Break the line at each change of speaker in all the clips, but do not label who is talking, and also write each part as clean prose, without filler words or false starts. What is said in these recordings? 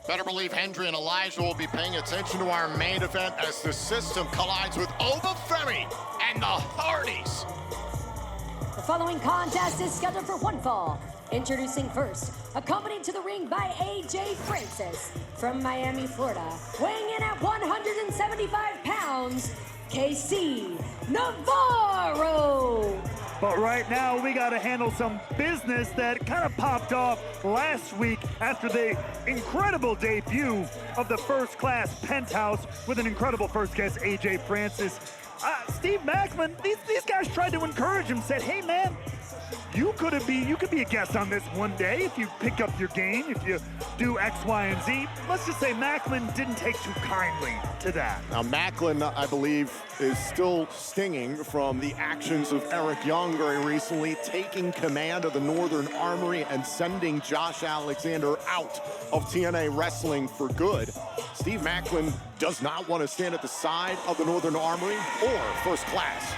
Better believe Hendry and Elijah will be paying attention to our main event as the system collides with Obafemi and the Hardys.
The following contest is scheduled for one fall. Introducing first, accompanied to the ring by AJ Francis from Miami, Florida, weighing in at 175 pounds, KC Navarro.
But right now, we got to handle some business that kind of popped off last week after the incredible debut of the first-class Penthouse with an incredible first guest, AJ Francis. Steve Maclin, these guys tried to encourage him, said, hey, man, you could be a guest on this one day if you pick up your game, if you do X, Y, and Z. Let's just say Maclin didn't take too kindly to that.
Now, Maclin, I believe, is still stinging from the actions of Eric Young very recently, taking command of the Northern Armory and sending Josh Alexander out of TNA Wrestling for good. Steve Maclin does not want to stand at the side of the Northern Armory or First Class.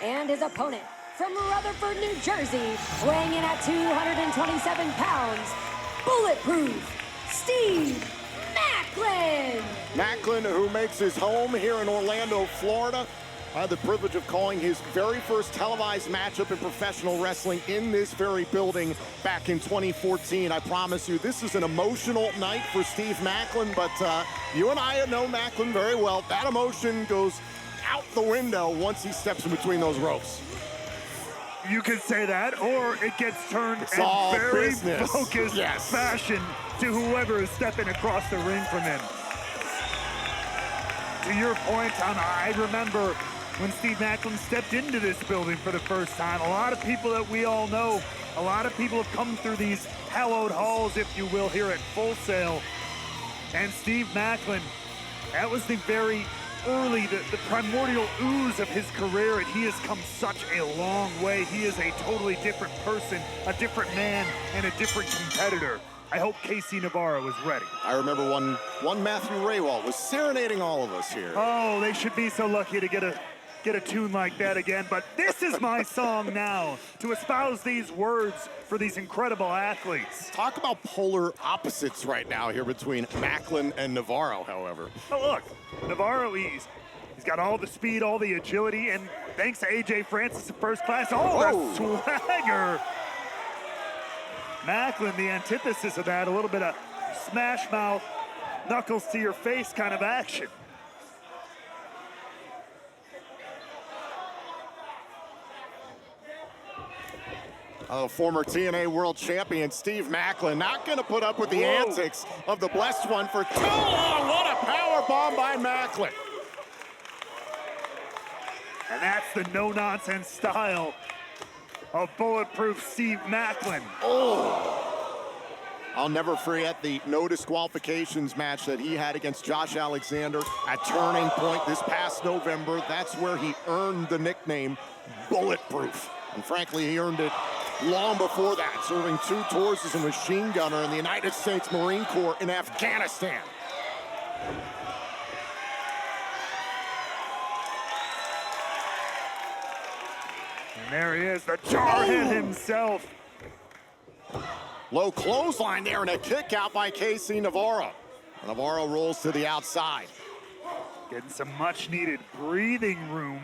And his opponent from Rutherford, New Jersey, weighing in at 227 pounds, bulletproof, Steve Maclin.
Maclin, who makes his home here in Orlando, Florida. I had the privilege of calling his very first televised matchup in professional wrestling in this very building back in 2014. I promise you, this is an emotional night for Steve Maclin, but you and I know Maclin very well. That emotion goes out the window once he steps in between those ropes.
You could say that, or it gets turned
It's
in
all
very
business.
focused
Yes.
fashion to whoever is stepping across the ring from him. To your point, I remember when Steve Maclin stepped into this building for the first time. A lot of people that we all know, a lot of people have come through these hallowed halls, if you will, here at Full Sail. And Steve Maclin, that was the very early, the primordial ooze of his career, and he has come such a long way. He is a totally different person, a different man, and a different competitor. I hope KC Navarro is ready.
I remember one Matthew Raywalt was serenading all of us here.
Oh, they should be so lucky to get a tune like that again, but this is my song now to espouse these words for these incredible athletes.
Talk about polar opposites right now here between Maclin and Navarro, however.
Oh, look, Navarro, he's got all the speed, all the agility, and thanks to AJ Francis in First Class, the swagger. Maclin, the antithesis of that, a little bit of smash mouth, knuckles to your face kind of action.
Former TNA World Champion Steve Maclin not going to put up with the antics of the Blessed One for too long. What a power bomb by Maclin.
And that's the no-nonsense style of bulletproof Steve Maclin.
I'll never forget the no disqualifications match that he had against Josh Alexander at Turning Point this past November. That's where he earned the nickname Bulletproof. And frankly, he earned it long before that, serving 2 tours as a machine gunner in the United States Marine Corps in Afghanistan.
And there he is, the jarhead himself.
Low clothesline there and a kick out by KC Navarro. Navarro rolls to the outside.
Getting some much needed breathing room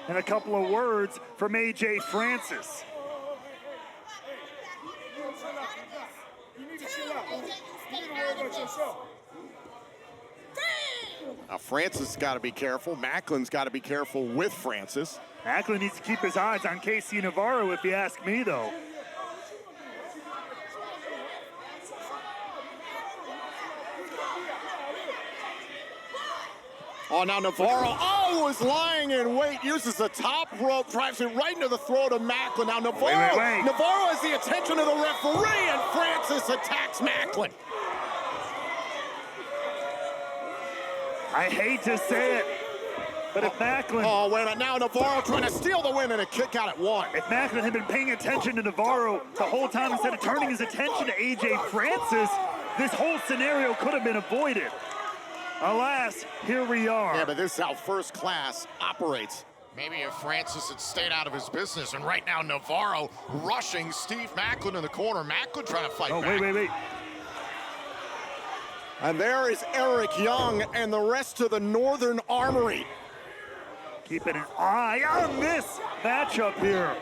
and a couple of words from AJ Francis.
Now Francis got to be careful. Maclin's got to be careful with Francis.
Maclin needs to keep his eyes on KC Navarro if you ask me, though.
Oh, now Navarro, was lying in wait, uses the top rope, drives it right into the throat of Maclin. Now Navarro, Navarro has the attention of the referee, and Francis attacks Maclin.
I hate to say it, but if Maclin...
Oh, wait a minute, now Navarro trying to steal the win and a kick out at 1.
If Maclin had been paying attention to Navarro the whole time instead of turning his attention to AJ Francis, this whole scenario could have been avoided. Alas, here we are.
Yeah, but this is how First Class operates. Maybe if Francis had stayed out of his business. And right now, Navarro rushing Steve Maclin in the corner. Maclin trying to fight back.
Wait.
And there is Eric Young and the rest of the Northern Armory.
Keeping an eye on this matchup here.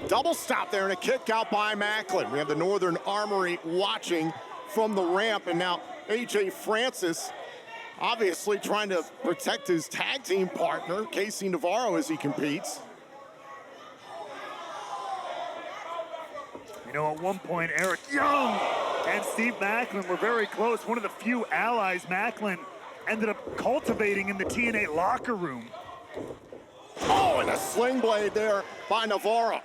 Double stop there and a kick out by Maclin. We have the Northern Armory watching from the ramp. And now AJ Francis obviously trying to protect his tag team partner, Casey Navarro, as he competes.
You know, at one point, Eric Young and Steve Maclin were very close. One of the few allies Maclin ended up cultivating in the TNA locker room.
Oh, and a sling blade there by Navarro.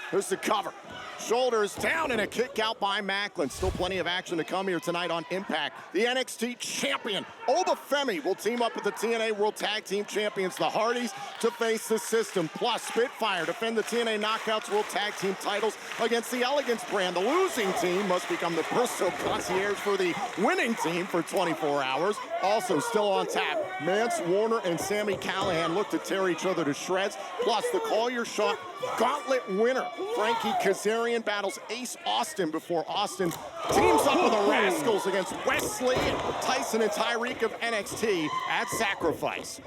Here's the cover. Shoulders down and a kick out by Maclin. Still plenty of action to come here tonight on Impact. The NXT champion, Obafemi, will team up with the TNA World Tag Team Champions, the Hardys, to face the System. Plus, Spitfire defend the TNA Knockouts World Tag Team titles against the Elegance brand. The losing team must become the personal concierge for the winning team for 24 hours. Also still on tap, Mance Warner and Sami Callihan look to tear each other to shreds. Plus, the Call Your Shot Gauntlet winner, Frankie Kazarian, battles Ace Austin before Austin teams up with the Rascals against Wesley, Tyson, and Tyreek of NXT at Sacrifice.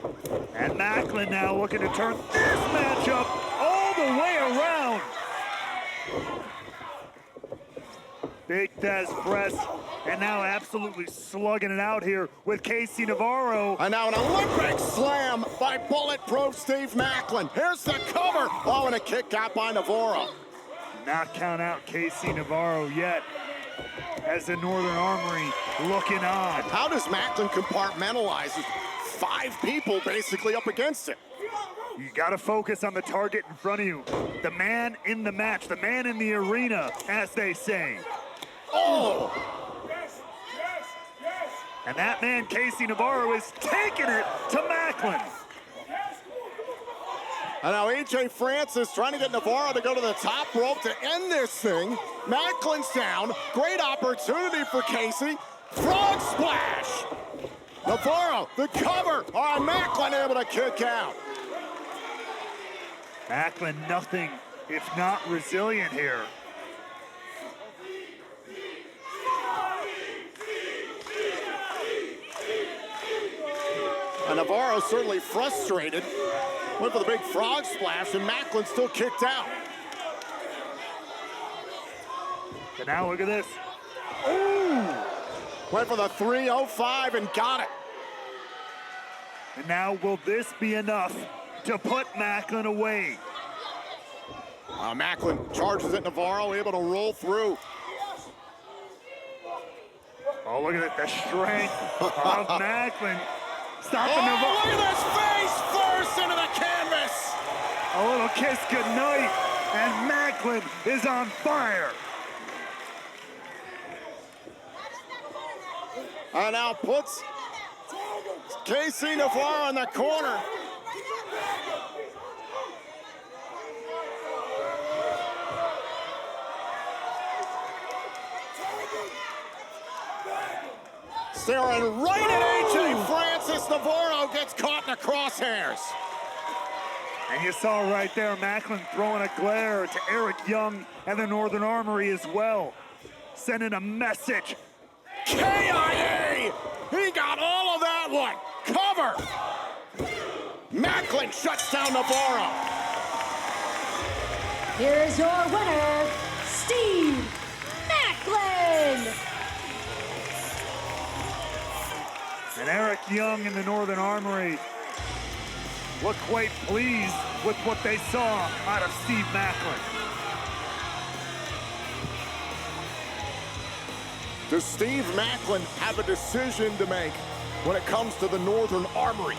And Maclin now looking to turn this matchup all the way around. Big Des press, and now absolutely slugging it out here with Casey Navarro.
And now an Olympic slam by Bulletproof Steve Maclin. Here's the cover. Oh, and a kick out by Navarro.
Not count out Casey Navarro yet, as the Northern Armory looking on.
How does Maclin compartmentalize it? 5 people basically up against it.
You gotta focus on the target in front of you. The man in the match, the man in the arena, as they say.
Oh!
And that man, Casey Navarro, is taking it to Maclin.
And now AJ Francis trying to get Navarro to go to the top rope to end this thing. Macklin's down. Great opportunity for Casey. Frog splash. Navarro, the cover. All right, Maclin able to kick out.
Maclin nothing if not resilient here.
And Navarro certainly frustrated. Went for the big frog splash, and Maclin still kicked out.
And now look at this.
Ooh! Went for the 305 and got it.
And now will this be enough to put Maclin away?
Maclin charges at Navarro, able to roll through.
Oh, look at it, the strength of Maclin. Stopping Navarro.
Look at this face first into the canvas.
A little kiss goodnight, and Maclin is on fire.
And now puts Casey Navarro in the corner. Staring right at AJ Francis. Navarro gets caught in the crosshairs.
And you saw right there, Maclin throwing a glare to Eric Young and the Northern Armory as well, sending a message.
KIA! He got all of that one. Cover. Maclin shuts down Navarro.
Here's your winner, Steve Maclin.
And Eric Young and the Northern Armory look quite pleased with what they saw out of Steve Maclin.
Does Steve Maclin have a decision to make when it comes to the Northern Armory?